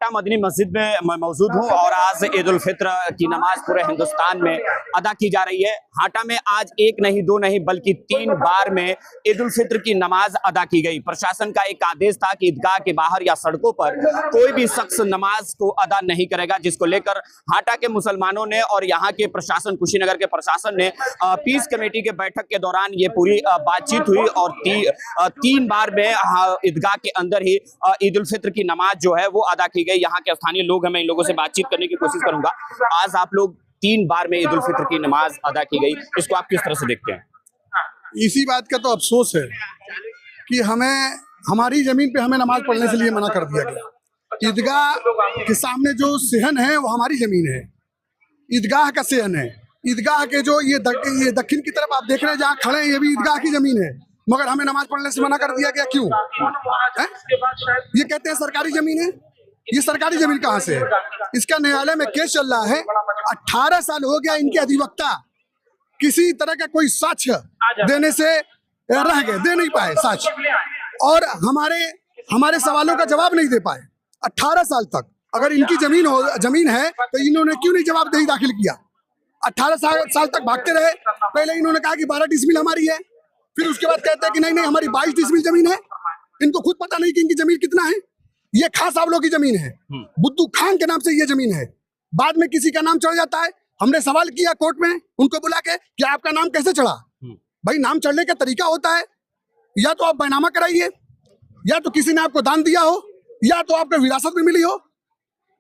हाटा मदनी मस्जिद में मैं मौजूद हूं और आज ईद उल फित्र की नमाज पूरे हिंदुस्तान में अदा की जा रही है। हाटा में आज एक नहीं दो नहीं बल्कि 3 बार में ईद उल फित्र की नमाज अदा की गई। प्रशासन का एक आदेश था कि ईदगाह के बाहर या सड़कों पर कोई भी शख्स नमाज को अदा नहीं करेगा, जिसको लेकर हाटा के मुसलमानों ने और यहाँ के प्रशासन, कुशीनगर के प्रशासन ने पीस कमेटी के बैठक के दौरान ये पूरी बातचीत हुई और 3 बार में ईदगाह के अंदर ही ईद उल फित्र की नमाज जो है वो अदा की गई। यहाँ के स्थानीय लोग हैं, मैं इन लोगों से बातचीत करने की कोशिश करूंगा। आज आप लोग 3 बार में ईद उल फित्र की नमाज अदा की गई, इसको आप किस तरह से देखते हैं? इसी बात का तो अफसोस है कि हमारी जमीन पे हमें नमाज पढ़ने के लिए मना कर दिया गया। ईदगाह के सामने जो सेहन है वो हमारी जमीन है, ईदगाह का सेहन है। ईदगाह के जो ये दक्षिण की तरफ आप देख रहे हैं जहाँ खड़े हैं, ये भी ईदगाह की जमीन है, मगर हमें नमाज पढ़ने से मना कर दिया गया। क्यों? ये कहते हैं सरकारी जमीन है। ये सरकारी जमीन कहाँ से है? इसका न्यायालय में केस चल रहा है। 18 साल हो गया इनके अधिवक्ता किसी तरह का कोई साक्ष्य देने से रह गए, दे नहीं पाए साक्ष्य, और हमारे सवालों का जवाब नहीं दे पाए 18 साल तक। अगर इनकी जमीन है तो इन्होंने क्यों नहीं जवाबदेही दाखिल किया? 18 साल तक भागते रहे। पहले इन्होंने कहा कि 12 डिसमिल हमारी है, फिर उसके बाद कहते हैं कि नहीं हमारी 22 डिसमिल जमीन है। इनको खुद पता नहीं कि इनकी जमीन कितना है। ये खां साहब लोग की जमीन है, बुद्धू खान के नाम से ये जमीन है। बाद में किसी का नाम चढ़ जाता है। हमने सवाल किया कोर्ट में उनको बुला के कि आपका नाम कैसे चढ़ा? भाई, नाम चढ़ने का तरीका होता है, या तो आप बैनामा कराइए, या तो किसी ने आपको दान दिया हो, या तो आपको विरासत में मिली हो,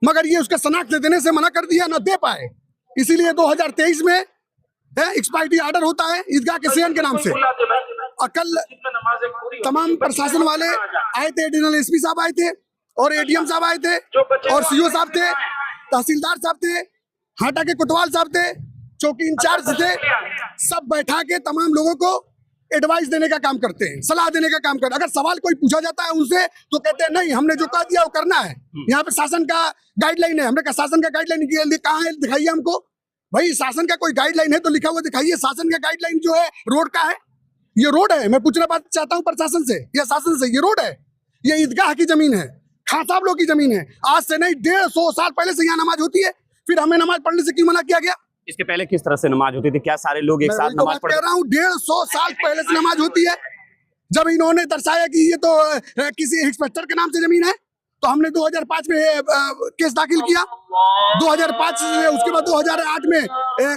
मगर ये उसका शनाख्त देने से मना कर दिया, ना दे पाए। इसीलिए 2023 में एक्सपायरी ऑर्डर होता है ईदगाह के सेहन के नाम से। और कल तमाम प्रशासन वाले आए थे, एडिशनल एसपी साहब आए थे और एडीएम साहब आए थे और सीओ साहब थे, तहसीलदार साहब थे, हाटा के कोतवाल साहब थे, चौकी इंचार्ज थे। सब बैठा के तमाम लोगों को एडवाइस देने का काम करते हैं, सलाह देने का काम करते हैं। अगर सवाल कोई पूछा जाता है उनसे तो कहते हैं नहीं, हमने जो कह दिया वो करना है। यहाँ पे शासन का गाइडलाइन है। हमने कहा शासन का गाइडलाइन कहाँ है, दिखाइए हमको। भाई, शासन का कोई गाइडलाइन है तो लिखा हुआ दिखाइए। शासन का गाइडलाइन जो है रोड का है, ये रोड है। मैं पूछना बात चाहता हूँ प्रशासन से या शासन से, ये रोड है, ये ईदगाह की जमीन है, खां साहब लोग की जमीन है। आज से नहीं 150 साल पहले से यहाँ नमाज होती है, फिर हमें नमाज पढ़ने से क्यों मना किया गया? इसके पहले किस तरह से नमाज होती थी? क्या सारे लोग एक साथ नमाज पढ़ते? कह रहा हूँ 150 साल पहले से नमाज होती है। जब इन्होंने दर्शाया कि ये तो किसी इंस्पेक्टर के नाम से जमीन है, तो हमने 2005 में केस दाखिल किया। 2005 से उसके बाद 2008 में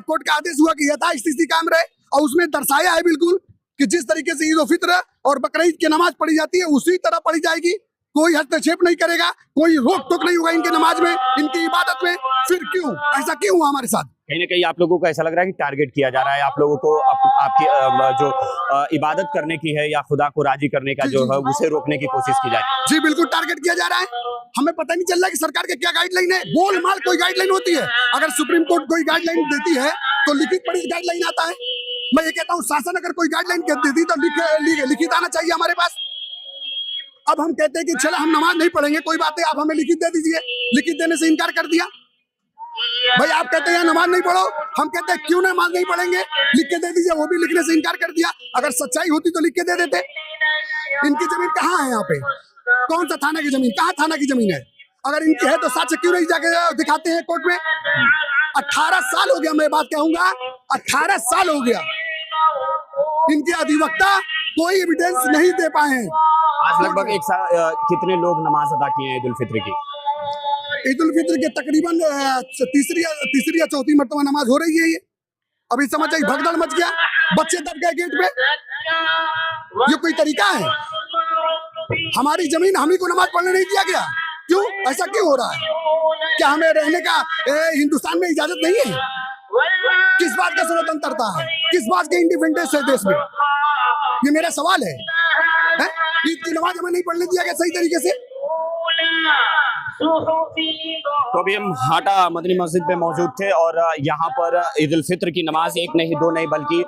कोर्ट का आदेश हुआ कि यथास्थिति कायम रहे, और उसमें दर्शाया है बिल्कुल कि जिस तरीके से ईद उल फित्र और बकरीद की नमाज पढ़ी जाती है उसी तरह पढ़ी जाएगी। कोई हस्तक्षेप नहीं करेगा, कोई रोक टोक नहीं होगा इनके नमाज में, इनकी इबादत में। फिर क्यों ऐसा क्यों हुआ हमारे साथ? कहीं ना कहीं आप लोगों को ऐसा लग रहा है कि टारगेट किया जा रहा है, आप लोगों को आपकी जो इबादत करने की है या खुदा को राजी करने का जो है उसे रोकने की कोशिश की जा रही है। जी बिल्कुल, टारगेट किया जा रहा है। हमें पता नहीं चल रहा कि सरकार की क्या गाइडलाइन है। गोलमाल कोई गाइडलाइन होती है। अगर सुप्रीम कोर्ट कोई गाइडलाइन देती है तो लिखित पढ़ी गाइडलाइन आता है। मैं ये कहता हूँ शासन अगर कोई गाइडलाइन देती तो लिखित आना चाहिए हमारे पास। अब हम कहते हैं कि चलो हम नमाज नहीं पढ़ेंगे, कोई बात नहीं, आप हमें लिखित दे दीजिए। लिखित देने से इनकार कर दिया। भाई, आप कहते हैं नमाज नहीं पढ़ो, हम कहते हैं क्यों नमाज नहीं पढ़ेंगे, लिख के दे दीजिए। वो भी लिखने से इनकार कर दिया। अगर सच्चाई होती तो लिख के दे देते। इनकी जमीन कहाँ है? यहाँ पे कौन सा थाना की जमीन? कहाँ थाना की जमीन है? अगर इनकी है तो साक्ष्य क्यों नहीं जाके दिखाते हैं कोर्ट में? 18 साल हो गया, मैं बात कहूंगा 18 साल हो गया, इनके अधिवक्ता कोई एविडेंस नहीं दे पाए हैं। आज लगभग एक साल कितने लोग नमाज अदा किए हैं ईद उल फित्र की? ईद उल फित्र के तकरीबन तीसरी या चौथी मरतबा नमाज हो रही है। ये अभी समझ आई, भगदड़ मच गया, बच्चे दब गए गेट पे। ये कोई तरीका है? हमारी जमीन हम ही को नमाज पढ़ने नहीं दिया गया। क्यों? ऐसा क्यों हो रहा है? क्या हमें रहने का हिंदुस्तान में इजाजत नहीं है? किस बात का स्वतंत्रता है? किस बात की इंडिपेंडेंस है देश में? ये मेरा सवाल है। ईद की नमाज हमें नहीं पढ़ने दिया गया सही तरीके से। तो अभी हम हाटा मदनी मस्जिद में मौजूद थे और यहाँ पर ईद उल फित्र की नमाज एक नहीं दो नहीं बल्कि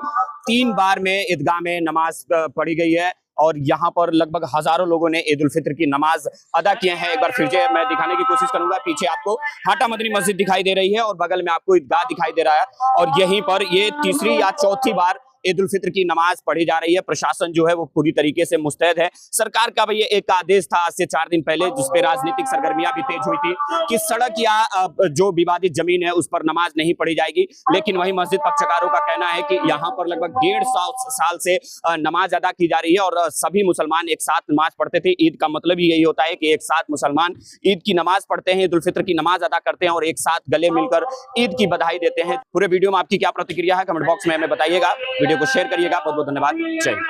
3 बार में ईदगाह में नमाज पढ़ी गई है और यहाँ पर लगभग हजारों लोगों ने ईद उल फित्र की नमाज अदा किए हैं। एक बार फिर से मैं दिखाने की कोशिश करूंगा। पीछे आपको हाटा मदनी मस्जिद दिखाई दे रही है और बगल में आपको ईदगाह दिखाई दे रहा है और यहीं पर ये तीसरी या चौथी बार ईद उल फित्र की नमाज पढ़ी जा रही है। प्रशासन जो है वो पूरी तरीके से मुस्तैद है। सरकार का भी ये एक आदेश था आज से 4 दिन पहले, जिसपे राजनीतिक सरगर्मियां भी तेज हुई थी कि सड़क या जो विवादित जमीन है उस पर नमाज नहीं पढ़ी जाएगी। लेकिन वही मस्जिद पक्षकारों का कहना है कि यहाँ पर लगभग 150 साल से नमाज अदा की जा रही है और सभी मुसलमान एक साथ नमाज पढ़ते थे। ईद का मतलब ही यही होता है कि एक साथ मुसलमान ईद की नमाज पढ़ते हैं, ईद उल फित्र की नमाज अदा करते हैं और एक साथ गले मिलकर ईद की बधाई देते हैं। पूरे वीडियो में आपकी क्या प्रतिक्रिया है कमेंट बॉक्स में हमें बताइएगा। वीडियो को शेयर करिएगा। बहुत बहुत धन्यवाद। जय हिंद।